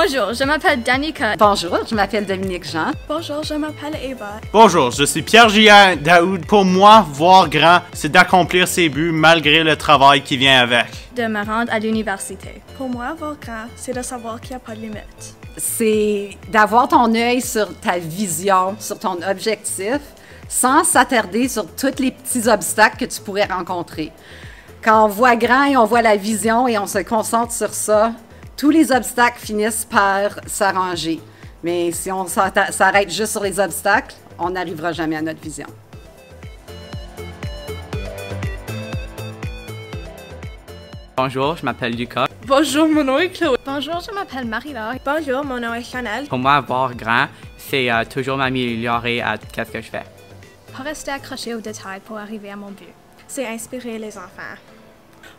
Bonjour, je m'appelle Danica. Bonjour, je m'appelle Dominique Jean. Bonjour, je m'appelle Eva. Bonjour, je suis Pierre-Gian Daoud. Pour moi, voir grand, c'est d'accomplir ses buts malgré le travail qui vient avec. De me rendre à l'université. Pour moi, voir grand, c'est de savoir qu'il n'y a pas de limite. C'est d'avoir ton œil sur ta vision, sur ton objectif, sans s'attarder sur tous les petits obstacles que tu pourrais rencontrer. Quand on voit grand et on voit la vision et on se concentre sur ça, tous les obstacles finissent par s'arranger. Mais si on s'arrête juste sur les obstacles, on n'arrivera jamais à notre vision. Bonjour, je m'appelle Lucas. Bonjour, mon nom est Chloé. Bonjour, je m'appelle Marie-Laure. Bonjour, mon nom est Chanel. Pour moi, voir grand, c'est toujours m'améliorer à ce que je fais. Pas rester accroché aux détails pour arriver à mon but. C'est inspirer les enfants.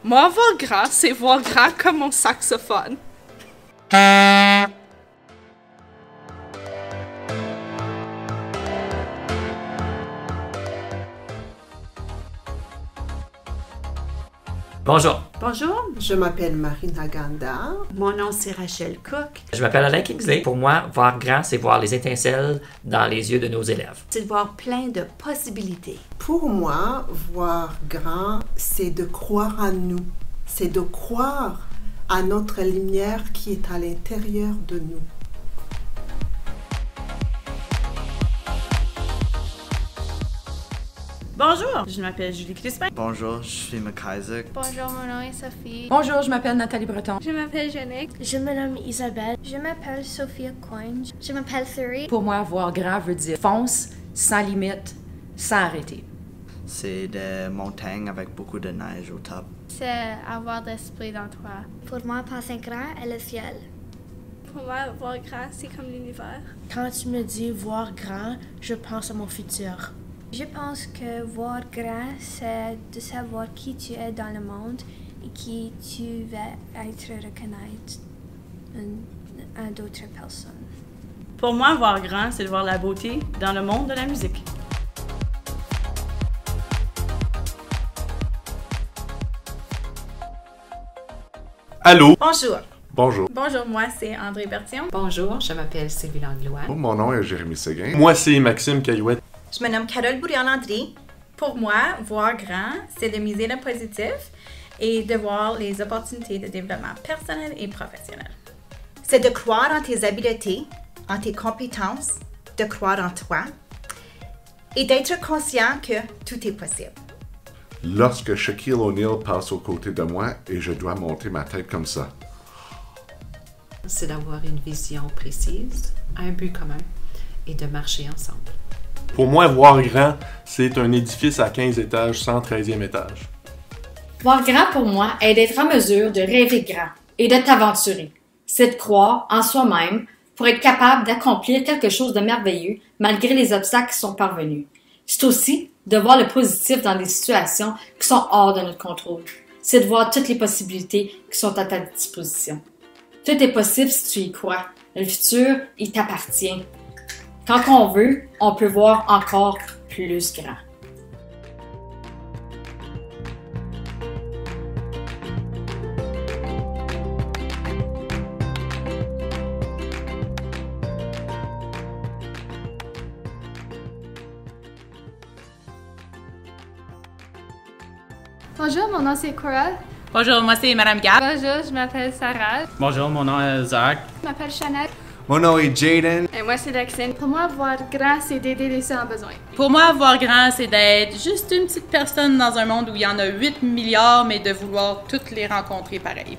Moi, voir grand, c'est voir grand comme mon saxophone. Bonjour. Bonjour, je m'appelle Marina Ganda. Mon nom c'est Rachel Cook. Je m'appelle Alain Kingsley. Pour moi, voir grand, c'est voir les étincelles dans les yeux de nos élèves. C'est de voir plein de possibilités. Pour moi, voir grand, c'est de croire en nous. C'est de croire à notre lumière qui est à l'intérieur de nous. Bonjour, je m'appelle Julie Crispin. Bonjour, je suis Mackenzie. Bonjour, mon nom est Sophie. Bonjour, je m'appelle Nathalie Breton. Je m'appelle Jeannick. Je me nomme Isabelle. Je m'appelle Sophia Coin. Je m'appelle Thury. Pour moi, voir grand veut dire fonce, sans limite, sans arrêter. C'est des montagnes avec beaucoup de neige au top. C'est avoir de l'esprit dans toi. Pour moi, penser grand est le ciel. Pour moi, voir grand, c'est comme l'univers. Quand tu me dis voir grand, je pense à mon futur. Je pense que voir grand, c'est de savoir qui tu es dans le monde et qui tu vas être reconnaître à d'autres personnes. Pour moi, voir grand, c'est de voir la beauté dans le monde de la musique. Allô? Bonjour. Bonjour. Bonjour, moi c'est André Bertillon. Bonjour, je m'appelle Sylvie Langlois. Mon nom est Jérémy Séguin. Moi, c'est Maxime Caillouette. Je me nomme Carole Bourrion-Landry. Pour moi, voir grand, c'est de miser le positif et de voir les opportunités de développement personnel et professionnel. C'est de croire en tes habiletés, en tes compétences, de croire en toi et d'être conscient que tout est possible. Lorsque Shaquille O'Neal passe aux côtés de moi et je dois monter ma tête comme ça. C'est d'avoir une vision précise, un but commun et de marcher ensemble. Pour moi, voir grand, c'est un édifice à 15 étages, 113e étage. Voir grand pour moi est d'être en mesure de rêver grand et de t'aventurer. C'est de croire en soi-même pour être capable d'accomplir quelque chose de merveilleux malgré les obstacles qui sont parvenus. C'est aussi de voir le positif dans des situations qui sont hors de notre contrôle. C'est de voir toutes les possibilités qui sont à ta disposition. Tout est possible si tu y crois. Le futur, il t'appartient. Quand on veut, on peut voir encore plus grand. Bonjour, mon nom c'est Cora. Bonjour, moi c'est Madame Gab. Bonjour, je m'appelle Sarah. Bonjour, mon nom est Zach. Je m'appelle Chanel. Mon nom est Jaden. Et moi c'est Lexine. Pour moi, voir grand, c'est d'aider les sans besoin. Pour moi, voir grand, c'est d'être juste une petite personne dans un monde où il y en a 8 milliards, mais de vouloir toutes les rencontrer pareil.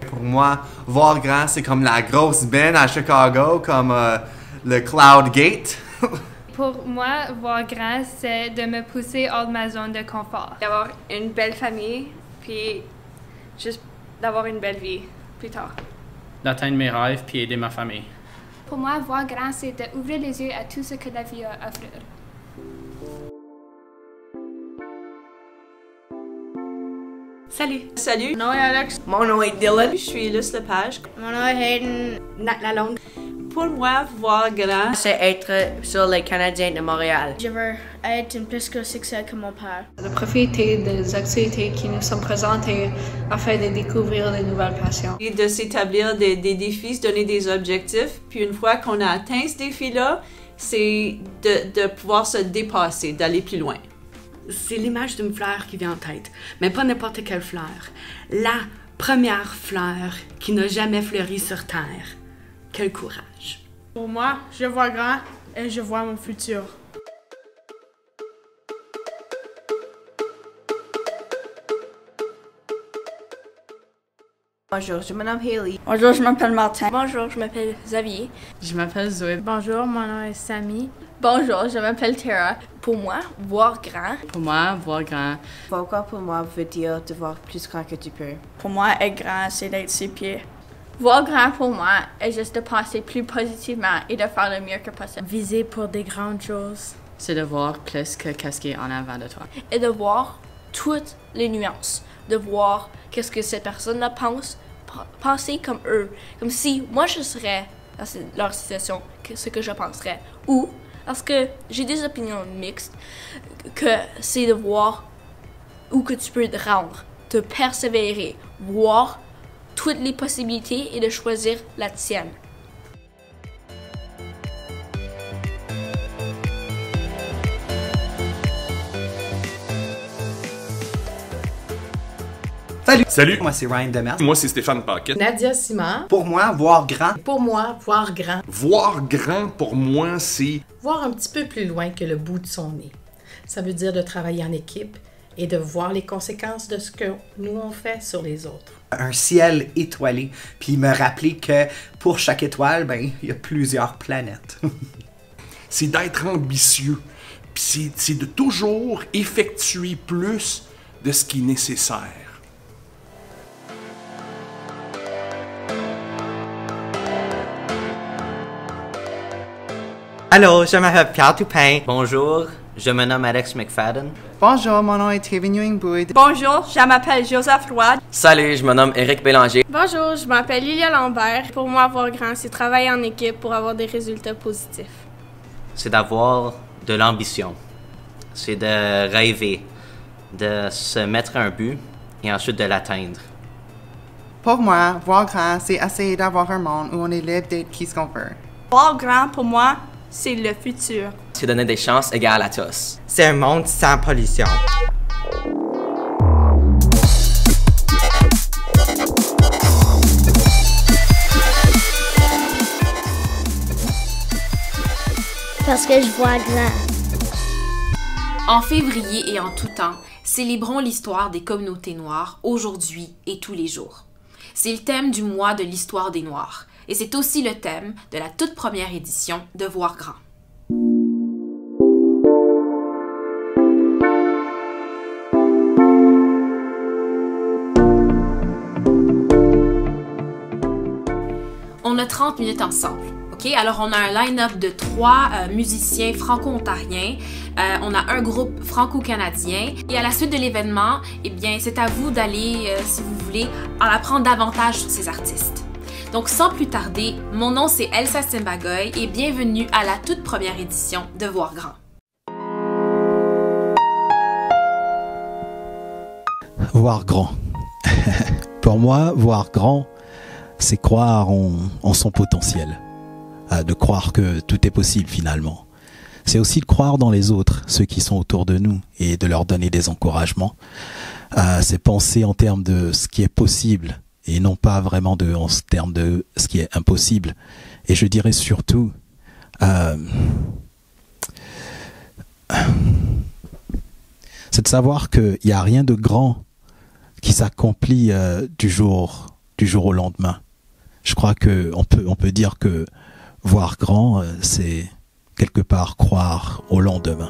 Pour moi, voir grand, c'est comme la grosse benne à Chicago, comme le Cloud Gate. Pour moi, voir grand, c'est de me pousser hors de ma zone de confort. D'avoir une belle famille, puis juste d'avoir une belle vie plus tard. D'atteindre mes rêves puis aider ma famille. Pour moi, voir grand, c'est d'ouvrir les yeux à tout ce que la vie a à offrir. Salut. Salut. Mon nom est Alex. Mon nom est Dylan. Je suis Luce Lepage. Mon nom est Hayden. Nat Lalonde. Pour moi, voir grand, c'est être sur les Canadiens de Montréal. Je veux être un plus gros succès que mon père. De profiter des activités qui nous sont présentées afin de découvrir de nouvelles passions. Et de s'établir des défis, se donner des objectifs. Puis une fois qu'on a atteint ce défi-là, c'est de pouvoir se dépasser, d'aller plus loin. C'est l'image d'une fleur qui vient en tête, mais pas n'importe quelle fleur. La première fleur qui n'a jamais fleuri sur Terre. Quel courage! Pour moi, je vois grand et je vois mon futur. Bonjour, je me nomme Hailey. Bonjour, je m'appelle Martin. Bonjour, je m'appelle Xavier. Je m'appelle Zoé. Bonjour, mon nom est Samy. Bonjour, je m'appelle Tara. Pour moi, voir grand. Pour moi, voir grand. Voir grand pour moi veut dire de voir plus grand que tu peux. Pour moi, être grand, c'est d'être ses pieds. Voir grand pour moi est juste de penser plus positivement et de faire le mieux que possible. Viser pour des grandes choses. C'est de voir plus que qu'est-ce qui est en avant de toi. Et de voir toutes les nuances. De voir qu'est-ce que cette personne-là pense. Penser comme eux. Comme si moi je serais dans leur situation, ce que je penserais. Ou, parce que j'ai des opinions mixtes, que c'est de voir où que tu peux te rendre. De persévérer. Voir toutes les possibilités et de choisir la tienne. Salut! Salut! Moi, c'est Ryan Demers. Moi, c'est Stéphane Paquette. Nadia Simard. Pour moi, voir grand. Pour moi, voir grand. Voir grand, pour moi, c'est... Voir un petit peu plus loin que le bout de son nez. Ça veut dire de travailler en équipe et de voir les conséquences de ce que nous on fait sur les autres. Un ciel étoilé, puis me rappeler que pour chaque étoile, ben, il y a plusieurs planètes. C'est d'être ambitieux, puis c'est de toujours effectuer plus de ce qui est nécessaire. Allô, je m'appelle Pierre Toupin. Bonjour, je me nomme Alex McFadden. Bonjour, mon nom est Trévigno Ingboud. Bonjour, je m'appelle Joseph Roy. Salut, je me nomme Éric Bélanger. Bonjour, je m'appelle Lilia Lambert. Pour moi, voir grand, c'est travailler en équipe pour avoir des résultats positifs. C'est d'avoir de l'ambition. C'est de rêver, de se mettre un but et ensuite de l'atteindre. Pour moi, voir grand, c'est essayer d'avoir un monde où on est libre d'être qui ce qu'on veut. Voir grand, pour moi, c'est le futur. C'est donner des chances égales à tous. C'est un monde sans pollution. Parce que je vois grand. En février et en tout temps, célébrons l'histoire des communautés noires aujourd'hui et tous les jours. C'est le thème du mois de l'histoire des Noirs. Et c'est aussi le thème de la toute première édition de Voir grand. On a 30 minutes ensemble. Okay? Alors, on a un line-up de 3 musiciens franco-ontariens. On a un groupe franco-canadien. Et à la suite de l'événement, eh bien, c'est à vous d'aller, si vous voulez, en apprendre davantage sur ces artistes. Donc, sans plus tarder, mon nom c'est Elsa Simbagoy et bienvenue à la toute première édition de Voir grand. Voir grand. Pour moi, voir grand, c'est croire en son potentiel. De croire que tout est possible finalement. C'est aussi de croire dans les autres, ceux qui sont autour de nous, et de leur donner des encouragements. C'est penser en termes de ce qui est possible, et non pas vraiment en termes de ce qui est impossible. Et je dirais surtout, c'est de savoir qu'il n'y a rien de grand qui s'accomplit du jour au lendemain. Je crois qu'on peut dire que voir grand, c'est quelque part croire au lendemain.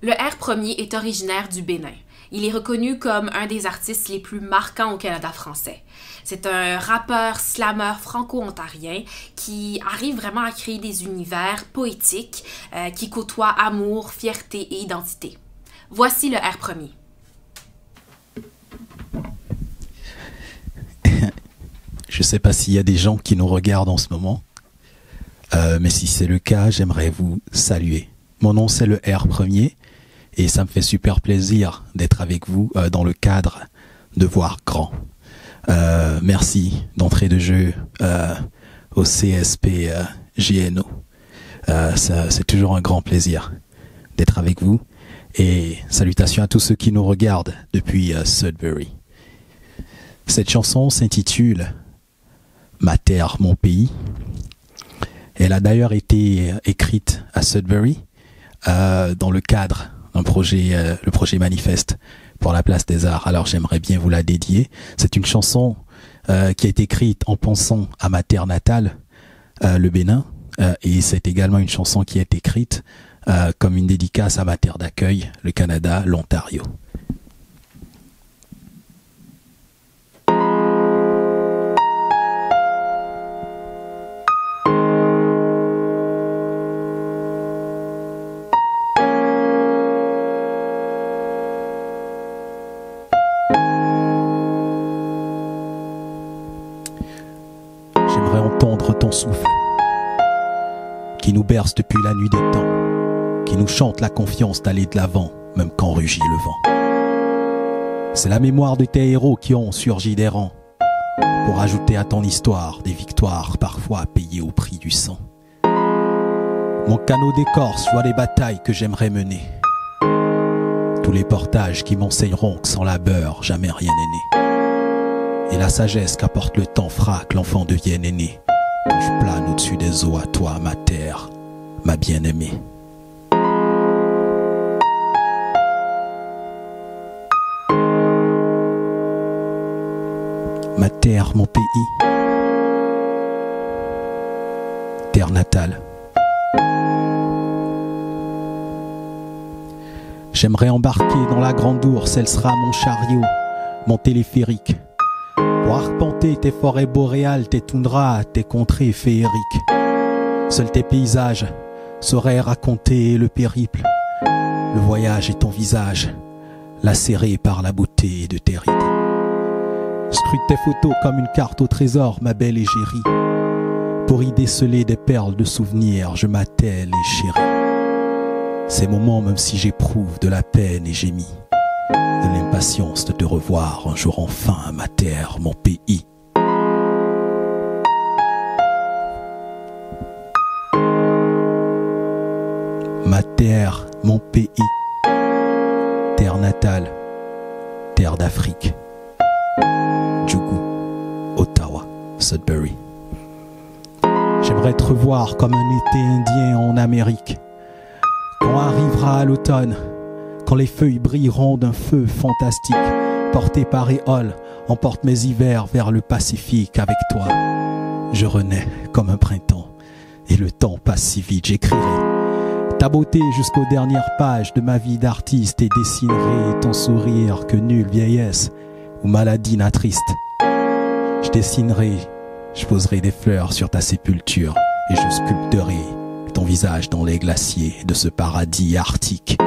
Le R premier est originaire du Bénin. Il est reconnu comme un des artistes les plus marquants au Canada français. C'est un rappeur, slameur franco-ontarien qui arrive vraiment à créer des univers poétiques qui côtoient amour, fierté et identité. Voici le R premier. Je ne sais pas s'il y a des gens qui nous regardent en ce moment, mais si c'est le cas, j'aimerais vous saluer. Mon nom, c'est le R Premier, et ça me fait super plaisir d'être avec vous dans le cadre de Voir Grand. Merci d'entrée de jeu au CSP JNO. C'est toujours un grand plaisir d'être avec vous. Et salutations à tous ceux qui nous regardent depuis Sudbury. Cette chanson s'intitule « Ma terre, mon pays ». Elle a d'ailleurs été écrite à Sudbury dans le cadre d'un projet, le projet Manifeste pour la Place des Arts. Alors j'aimerais bien vous la dédier. C'est une chanson qui a été écrite en pensant à ma terre natale, le Bénin, et c'est également une chanson qui est écrite comme une dédicace à ma terre d'accueil, le Canada, l'Ontario. J'aimerais entendre ton souffle qui nous berce depuis la nuit des temps, qui nous chante la confiance d'aller de l'avant, même quand rugit le vent. C'est la mémoire de tes héros qui ont surgi des rangs, pour ajouter à ton histoire des victoires parfois payées au prix du sang. Mon canot d'écorce voit les batailles que j'aimerais mener, tous les portages qui m'enseigneront que sans labeur jamais rien n'est né. Et la sagesse qu'apporte le temps fera que l'enfant devienne aîné, quand je plane au-dessus des eaux à toi, ma terre, ma bien-aimée. Ma terre, mon pays, terre natale. J'aimerais embarquer dans la grande ours, elle sera mon chariot, mon téléphérique, pour arpenter tes forêts boréales, tes toundras, tes contrées féeriques. Seuls tes paysages sauraient raconter le périple, le voyage et ton visage, lacéré par la beauté de tes rides. Scrute tes photos comme une carte au trésor, ma belle égérie. Pour y déceler des perles de souvenirs, je m'attelle et chéris. Ces moments, même si j'éprouve de la peine et gémis, de l'impatience de te revoir un jour enfin, ma terre, mon pays. Ma terre, mon pays, terre natale, terre d'Afrique. Djougou, Ottawa, Sudbury. J'aimerais te revoir comme un été indien en Amérique. Quand arrivera l'automne, quand les feuilles brilleront d'un feu fantastique, porté par Éole, emporte mes hivers vers le Pacifique avec toi. Je renais comme un printemps, et le temps passe si vite, j'écrirai ta beauté jusqu'aux dernières pages de ma vie d'artiste et dessinerai ton sourire que nulle vieillesse ou maladie n'attriste. Je dessinerai, je poserai des fleurs sur ta sépulture et je sculpterai ton visage dans les glaciers de ce paradis arctique.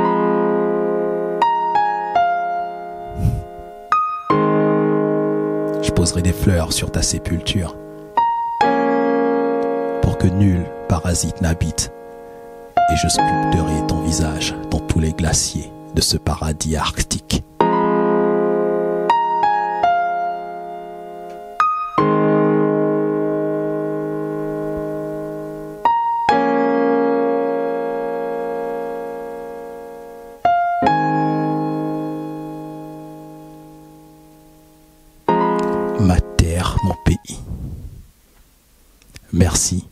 Je poserai des fleurs sur ta sépulture pour que nul parasite n'habite et je sculpterai ton visage dans tous les glaciers de ce paradis arctique. Ma terre, mon pays. Merci.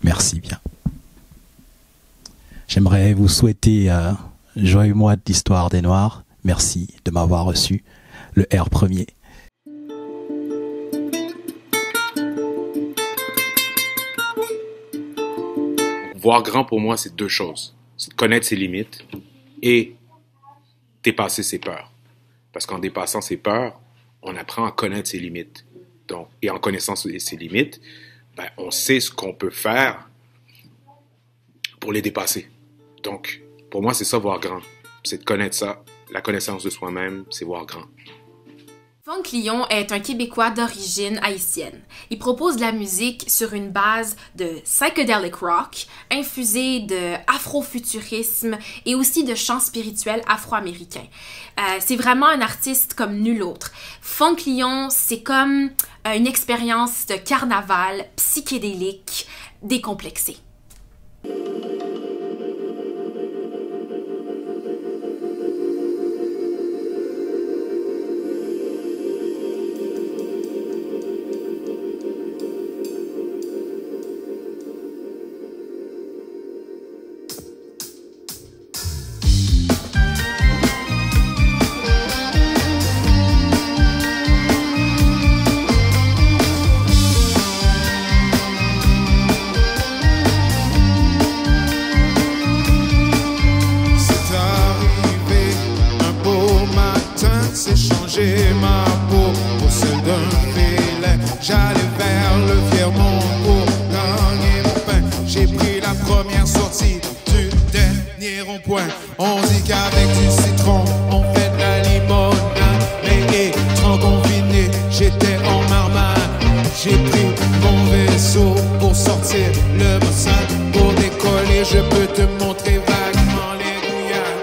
Merci bien. J'aimerais vous souhaiter joyeux mois de l'histoire des Noirs. Merci de m'avoir reçu. Le R Premier. Voir grand pour moi, c'est deux choses. C'est de connaître ses limites et dépasser ses peurs. Parce qu'en dépassant ses peurs, on apprend à connaître ses limites. Donc, et en connaissant ses limites, ben, on sait ce qu'on peut faire pour les dépasser. Donc, pour moi, c'est ça, voir grand. C'est de connaître ça. La connaissance de soi-même, c'est voir grand. Funk Lyon est un Québécois d'origine haïtienne. Il propose de la musique sur une base de psychedelic rock, infusée de afrofuturisme et aussi de chants spirituels afro-américains. C'est vraiment un artiste comme nul autre. Funk Lyon, c'est comme une expérience de carnaval psychédélique décomplexée. J'ai ma peau pour celle d'un filet. J'allais vers le Viermont pour gagner mon pain. J'ai pris la première sortie du dernier rond-point. On dit qu'avec du citron, on fait de la limonade. Mais étant confiné, j'étais en marmade. J'ai pris mon vaisseau pour sortir le bassin. Pour décoller, je peux te montrer vaguement les Guyane.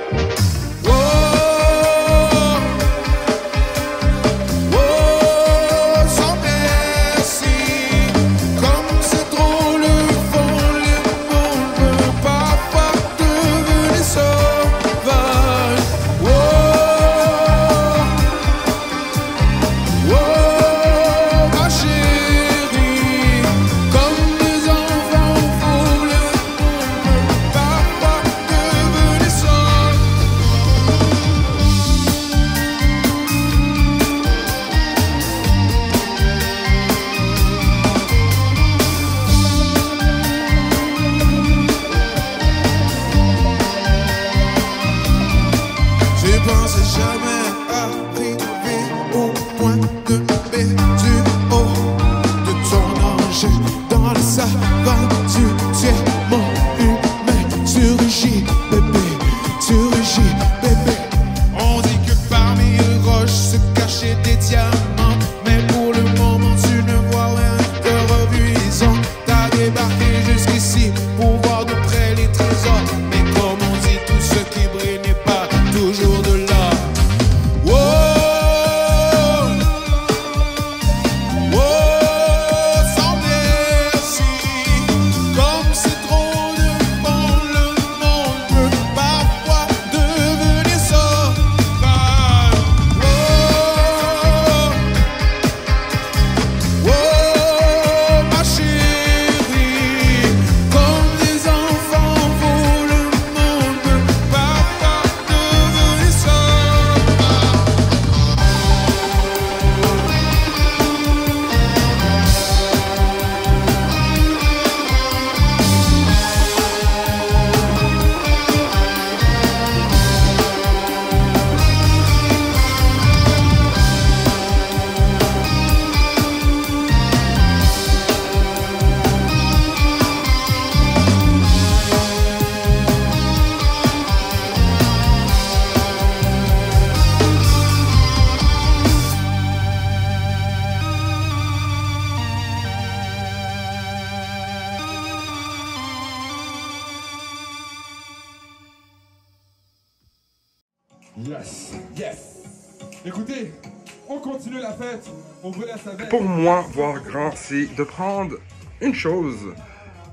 Yes, yes. Écoutez, on continue la fête, on vous laisse avec. Pour moi, voir grand, c'est de prendre une chose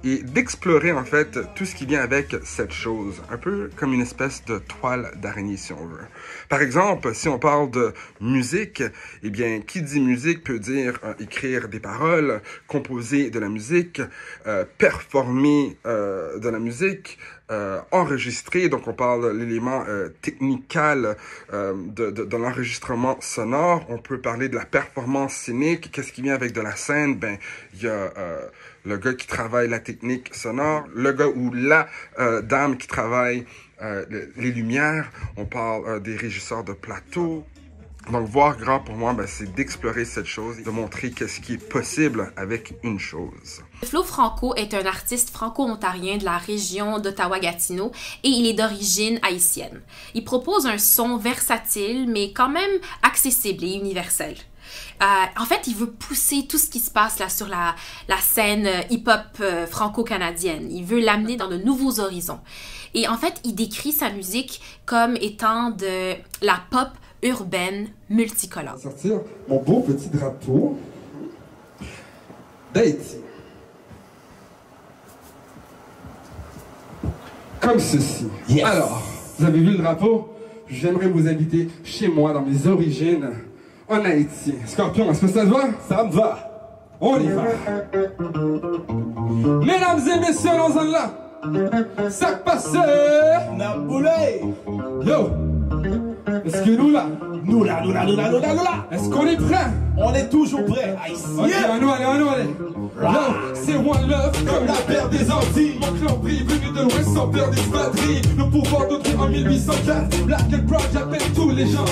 et d'explorer en fait tout ce qui vient avec cette chose, un peu comme une espèce de toile d'araignée si on veut. Par exemple, si on parle de musique, eh bien, qui dit musique peut dire écrire des paroles, composer de la musique, performer de la musique, enregistrer, donc on parle de l'élément technical de l'enregistrement sonore. On peut parler de la performance scénique. Qu'est-ce qui vient avec de la scène? Ben, il y a le gars qui travaille la technique sonore, le gars ou la dame qui travaille les lumières. On parle des régisseurs de plateau. Donc, voir grand pour moi, ben, c'est d'explorer cette chose, de montrer qu'est-ce qui est possible avec une chose. Flo Franco est un artiste franco-ontarien de la région d'Ottawa-Gatineau et il est d'origine haïtienne. Il propose un son versatile, mais quand même accessible et universel. En fait, il veut pousser tout ce qui se passe là sur la scène hip-hop franco-canadienne. Il veut l'amener dans de nouveaux horizons. Et en fait, il décrit sa musique comme étant de la pop urbaine multicolore. Sortir mon beau petit drapeau d'Haïti. Comme ceci. Yes. Alors, vous avez vu le drapeau? J'aimerais vous inviter chez moi dans mes origines en Haïti. Scorpion, est-ce que ça te va? Ça me va. On y va. Mesdames et messieurs, allons en là. Ça passe. Naboulé. Yo. Est-ce que nous là? Nous là. Est-ce qu'on est prêts? On est toujours prêts. Ok, allez. Yo, c'est One Love comme la paire des Antilles. Mon clan brille venu de l'Ouest sans peur d'espadrille. Le pouvoir d'autrui en 1804. Black and Proud, j'appelle tous les gens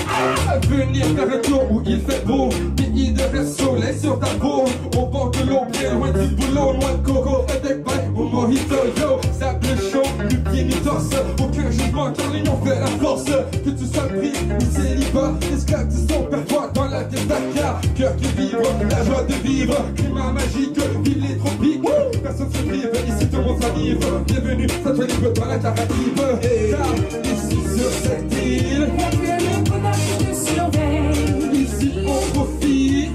à venir faire un tour où il fait beau. Pays de rêve, soleil sur ta peau. Au bord de l'eau, bien loin du boulot. Noix de coco, avec bail ou mojito. Yo, sable chaud, du pied mi torse. Aucun jugement car l'union fait la force. Que tu sois pris ou célibat, esclave de son père, toi dans la tête d'Aka. Cœur qui vibre, la joie de vivre. Climat magique, ville et tropique. Personne se prive, ici tout le monde s'enivre. Bienvenue, ça te libre dans la Caraïbe. Car ici sur cette île, ici on profite.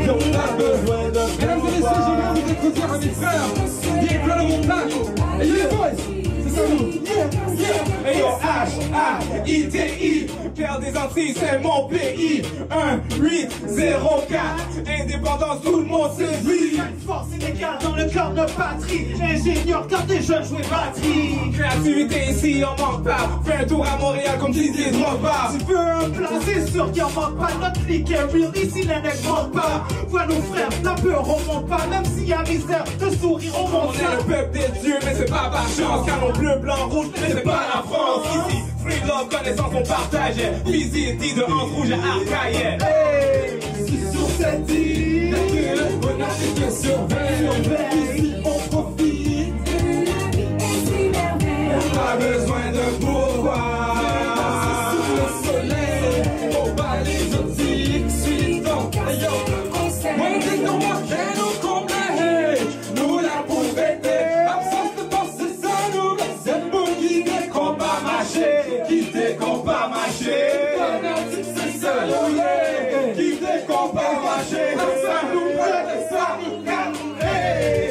Et on a besoin de. Mesdames et messieurs, j'aimerais vous introduire à mes frères. Bien plein de mon plat. Et les boys, c'est ça nous. Et yo, H-A-I-T-I, Père des Antilles, c'est mon pays. 1-8-0-4, indépendance, tout le monde se vit. Force inégale dans le cœur de patrie. Ingénieur, car des jeunes jouer batterie. Créativité ici, on manque pas. Fais un tour à Montréal comme Didier Drogba. Tu veux un plan, c'est sûr qu'il en manque pas. Notre clique est real, ici les mecs manquent pas. Vois nos frères, la peur on monte pas. Même s'il y a misère, de sourire on monte. On est le peuple des dieux, mais c'est pas par chance. Canon bleu, blanc, rouge, mais c'est pas la France. Ici, free love, connaissance, on partage. Visite, de Anse Rouge à Arcaïe. Hey, ici sur cette île, y'a que le bonheur qui te surveille. Ici, on profite. On a besoin de pouvoir. Sous le soleil, on bat les autres, suis donc. Yo, moi, c'est dans moi, qu'elle nous comble. Nous la pour fêter. Absence de force, c'est ça, nous. C'est pour quitter qu'on va marcher. Quitter qu'on va marcher. C'est ça, nous. Quitter qu'on va marcher. Ça nous calme.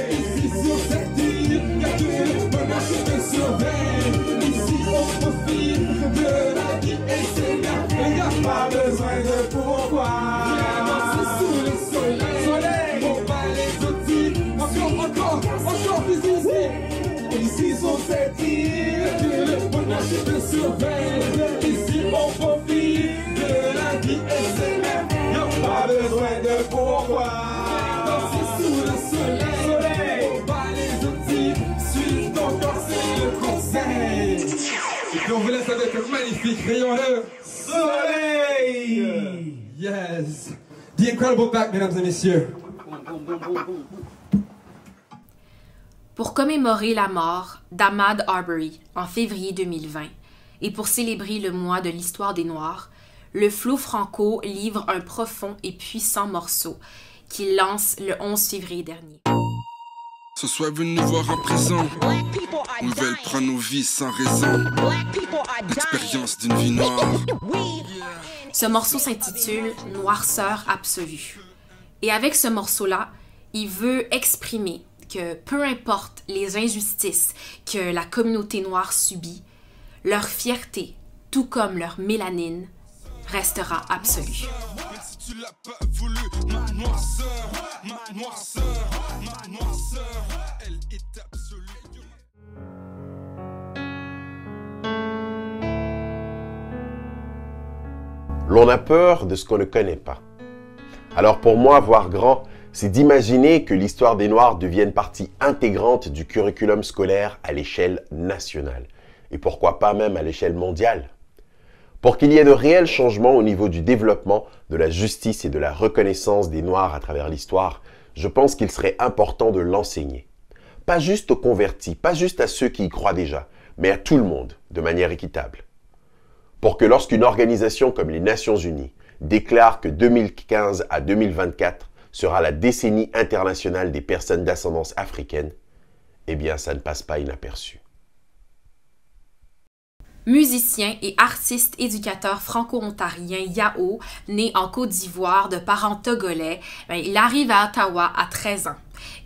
Ici sur cette île, y'a que le bonheur qui te surveille. Ici on profite de la vie et c'est merveilleux. Y'a pas besoin de pourquoi. Viens danser sous le soleil. On va les outils. Encore plus ici. Ici sur cette île, y'a que le bonheur qui te surveille. Ici on profite de la vie et c'est merveilleux. Y'a pas besoin de pourquoi. Viens danser sous le soleil. On va les outils. Suis ton corps, c'est le conseil. Et puis on vous laisse avec un magnifique rayon de soleil. Yes. The Incredible Back, mesdames et messieurs. Pour commémorer la mort d'Ahmaud Arbery en février 2020 et pour célébrer le mois de l'histoire des Noirs, le Flo Franco livre un profond et puissant morceau qu'il lance le 11 février dernier. Ce soir venus nous voir en prison, ils veulent prendre nos vies sans raison. L'expérience d'une vie noire. Ce morceau s'intitule Noirceur absolue. Et avec ce morceau-là, il veut exprimer que peu importe les injustices que la communauté noire subit, leur fierté, tout comme leur mélanine, restera absolue. Tu l'as pas voulu, ma noirceur, elle est absolue. L'on a peur de ce qu'on ne connaît pas. Alors pour moi, voir grand, c'est d'imaginer que l'histoire des Noirs devienne partie intégrante du curriculum scolaire à l'échelle nationale. Et pourquoi pas même à l'échelle mondiale. Pour qu'il y ait de réels changements au niveau du développement, de la justice et de la reconnaissance des Noirs à travers l'histoire, je pense qu'il serait important de l'enseigner. Pas juste aux convertis, pas juste à ceux qui y croient déjà, mais à tout le monde, de manière équitable. Pour que lorsqu'une organisation comme les Nations Unies déclare que 2015 à 2024 sera la décennie internationale des personnes d'ascendance africaine, eh bien ça ne passe pas inaperçu. Musicien et artiste éducateur franco-ontarien Yao, né en Côte d'Ivoire de parents togolais, il arrive à Ottawa à 13 ans.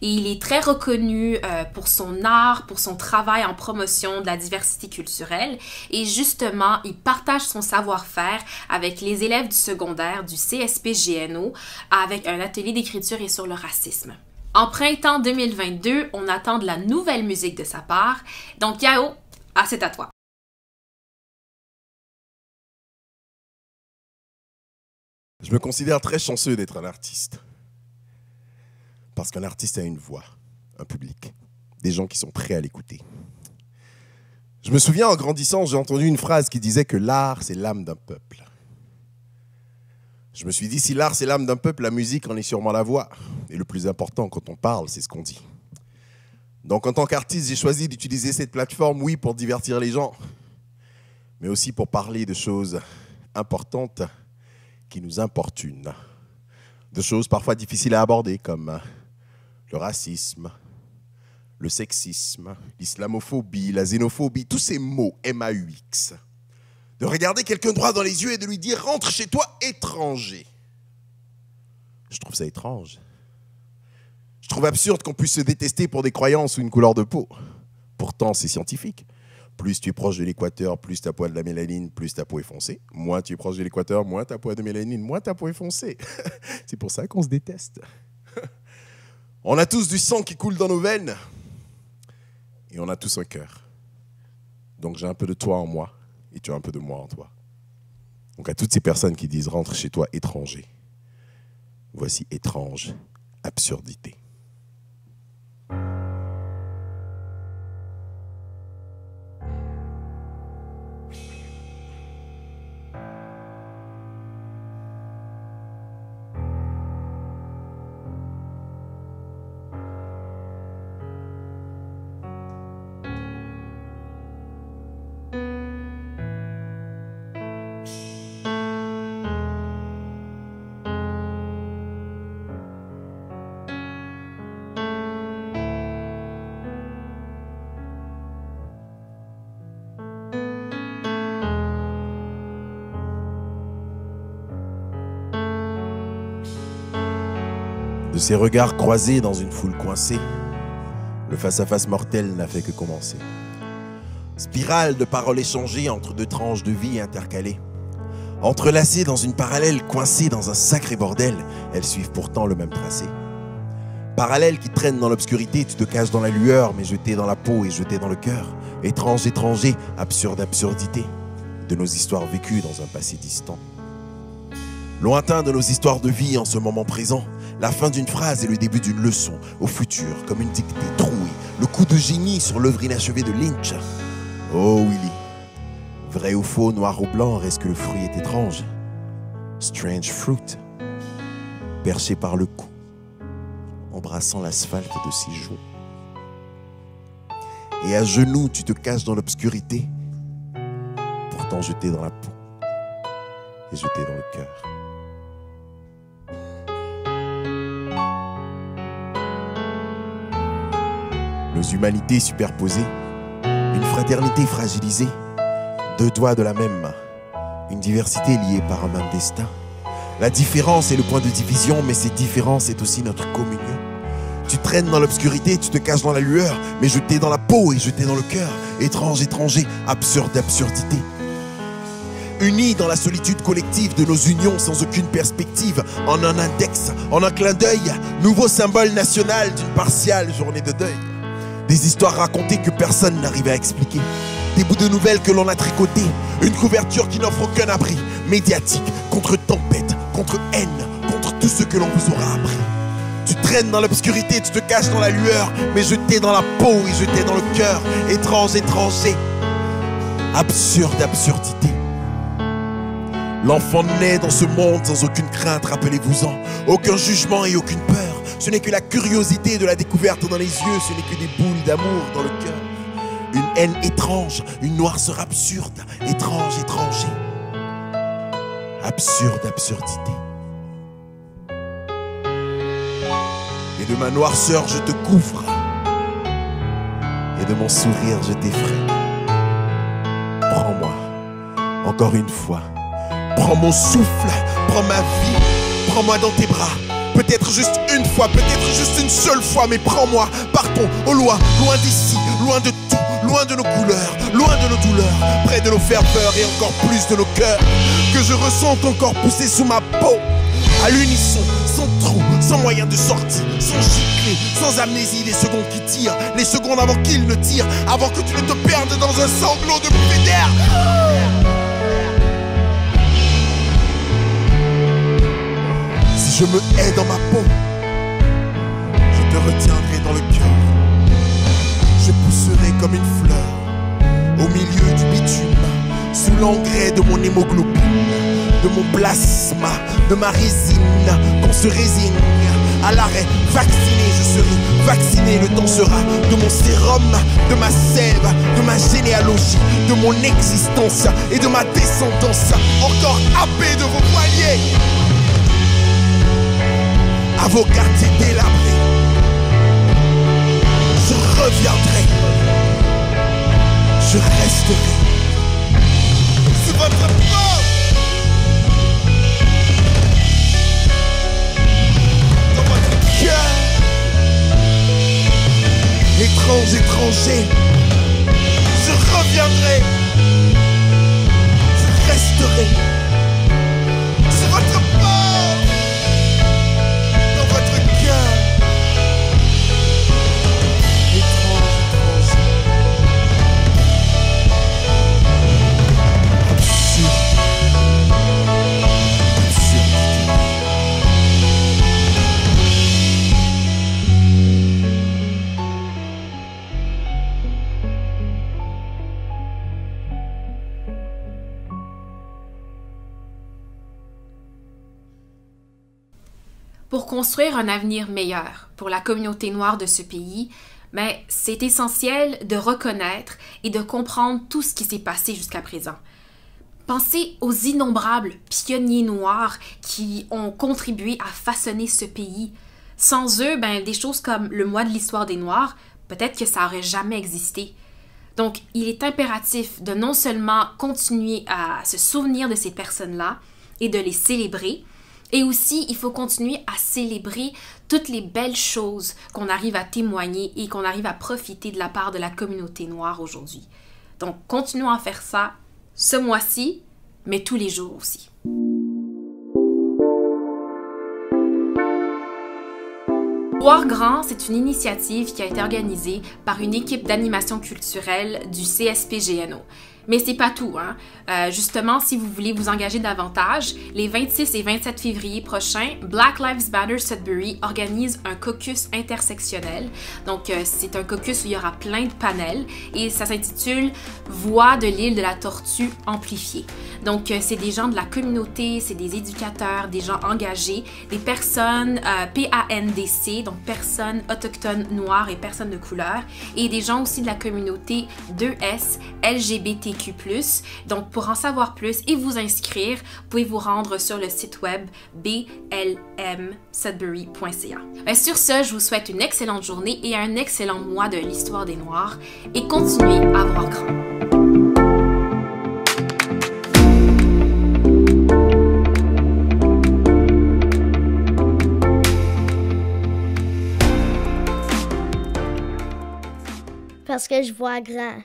Et il est très reconnu pour son art, pour son travail en promotion de la diversité culturelle. Et justement, il partage son savoir-faire avec les élèves du secondaire du CSP-GNO avec un atelier d'écriture et sur le racisme. En printemps 2022, on attend de la nouvelle musique de sa part. Donc Yao, c'est à toi. Je me considère très chanceux d'être un artiste. Parce qu'un artiste a une voix, un public, des gens qui sont prêts à l'écouter. Je me souviens, en grandissant, j'ai entendu une phrase qui disait que l'art, c'est l'âme d'un peuple. Je me suis dit, si l'art, c'est l'âme d'un peuple, la musique en est sûrement la voix. Et le plus important, quand on parle, c'est ce qu'on dit. Donc, en tant qu'artiste, j'ai choisi d'utiliser cette plateforme, oui, pour divertir les gens, mais aussi pour parler de choses importantes qui nous importunent, de choses parfois difficiles à aborder comme le racisme, le sexisme, l'islamophobie, la xénophobie, tous ces mots M-A-U-X. De regarder quelqu'un droit dans les yeux et de lui dire « rentre chez toi, étranger ». Je trouve ça étrange. Je trouve absurde qu'on puisse se détester pour des croyances ou une couleur de peau. Pourtant, c'est scientifique. Plus tu es proche de l'équateur, plus ta peau a de la mélanine, plus ta peau est foncée. Moins tu es proche de l'équateur, moins ta peau a de mélanine, moins ta peau est foncée. C'est pour ça qu'on se déteste. On a tous du sang qui coule dans nos veines. Et on a tous un cœur. Donc j'ai un peu de toi en moi, et tu as un peu de moi en toi. Donc à toutes ces personnes qui disent « rentre chez toi, étranger », voici étrange absurdité. De ces regards croisés dans une foule coincée, le face-à-face mortel n'a fait que commencer. Spirale de paroles échangées entre deux tranches de vie intercalées. Entrelacées dans une parallèle, coincée dans un sacré bordel, elles suivent pourtant le même tracé. Parallèle qui traîne dans l'obscurité, tu te caches dans la lueur, mais jeté dans la peau et jeté dans le cœur. Étrange, étranger, absurde absurdité de nos histoires vécues dans un passé distant. Lointain de nos histoires de vie en ce moment présent, la fin d'une phrase est le début d'une leçon au futur, comme une dictée trouée, le coup de génie sur l'œuvre inachevée de Lynch. Oh Willy, vrai ou faux, noir ou blanc, reste que le fruit est étrange. Strange fruit, perché par le cou, embrassant l'asphalte de ses joues. Et à genoux, tu te caches dans l'obscurité, pourtant jeté dans la peau et jeté dans le cœur. Nos humanités superposées, une fraternité fragilisée, deux doigts de la même main, une diversité liée par un même destin. La différence est le point de division, mais cette différence est aussi notre communion. Tu traînes dans l'obscurité, tu te caches dans la lueur, mais jeté dans la peau et jeté dans le cœur. Étrange, étranger, absurde absurdité. Unis dans la solitude collective de nos unions sans aucune perspective, en un index, en un clin d'œil, nouveau symbole national d'une partiale journée de deuil. Des histoires racontées que personne n'arrive à expliquer. Des bouts de nouvelles que l'on a tricotés. Une couverture qui n'offre aucun abri. Médiatique, contre tempête, contre haine, contre tout ce que l'on vous aura appris. Tu traînes dans l'obscurité, tu te caches dans la lueur, mais jeté dans la peau et jeté dans le cœur. Étrange, étranger, absurde absurdité. L'enfant naît dans ce monde sans aucune crainte, rappelez-vous-en. Aucun jugement et aucune peur. Ce n'est que la curiosité de la découverte dans les yeux. Ce n'est que des boules d'amour dans le cœur. Une haine étrange, une noirceur absurde. Étrange, étranger. Absurde, absurdité. Et de ma noirceur je te couvre. Et de mon sourire je t'effraie. Prends-moi, encore une fois. Prends mon souffle, prends ma vie. Prends-moi dans tes bras. Peut-être juste une fois, peut-être juste une seule fois. Mais prends-moi, partons au loin, loin d'ici, loin de tout. Loin de nos couleurs, loin de nos douleurs. Près de nos ferveurs et encore plus de nos cœurs. Que je ressente encore pousser sous ma peau. À l'unisson, sans trou, sans moyen de sortie, sans gicler, sans amnésie, les secondes qui tirent, les secondes avant qu'ils ne tirent, avant que tu ne te perdes dans un sanglot de bouffée d'air. Si je me hais dans ma peau, je te retiendrai dans le cœur. Je pousserai comme une fleur au milieu du bitume, sous l'engrais de mon hémoglobine, de mon plasma, de ma résine, qu'on se résigne à l'arrêt. Vacciné, je serai vacciné, le temps sera de mon sérum, de ma sève, de ma généalogie, de mon existence et de ma descendance, encore happé de vos poignets, à vos quartiers délabrés. Je reviendrai, je resterai sur votre porte, dans votre cœur. Étrange, étranger, je reviendrai, je resterai sur votre porte, dans votre cœur. Pour construire un avenir meilleur pour la communauté noire de ce pays, mais c'est essentiel de reconnaître et de comprendre tout ce qui s'est passé jusqu'à présent. Pensez aux innombrables pionniers noirs qui ont contribué à façonner ce pays. Sans eux, des choses comme le mois de l'histoire des Noirs, peut-être que ça n'aurait jamais existé. Donc, il est impératif de non seulement continuer à se souvenir de ces personnes-là et de les célébrer, et aussi, il faut continuer à célébrer toutes les belles choses qu'on arrive à témoigner et qu'on arrive à profiter de la part de la communauté noire aujourd'hui. Donc, continuons à faire ça ce mois-ci, mais tous les jours aussi. Voir grand, c'est une initiative qui a été organisée par une équipe d'animation culturelle du CSPGNO. Mais c'est pas tout, hein. Justement, si vous voulez vous engager davantage, les 26 et 27 février prochains, Black Lives Matter Sudbury organise un caucus intersectionnel. Donc, c'est un caucus où il y aura plein de panels et ça s'intitule « Voix de l'île de la Tortue amplifiée ». Donc, c'est des gens de la communauté, c'est des éducateurs, des gens engagés, des personnes PANDC, donc personnes autochtones noires et personnes de couleur, et des gens aussi de la communauté 2S, LGBTQ+. Donc, pour en savoir plus et vous inscrire, vous pouvez vous rendre sur le site web blmsudbury.ca. Sur ce, je vous souhaite une excellente journée et un excellent mois de l'histoire des Noirs et continuez à voir grand. Parce que je vois grand.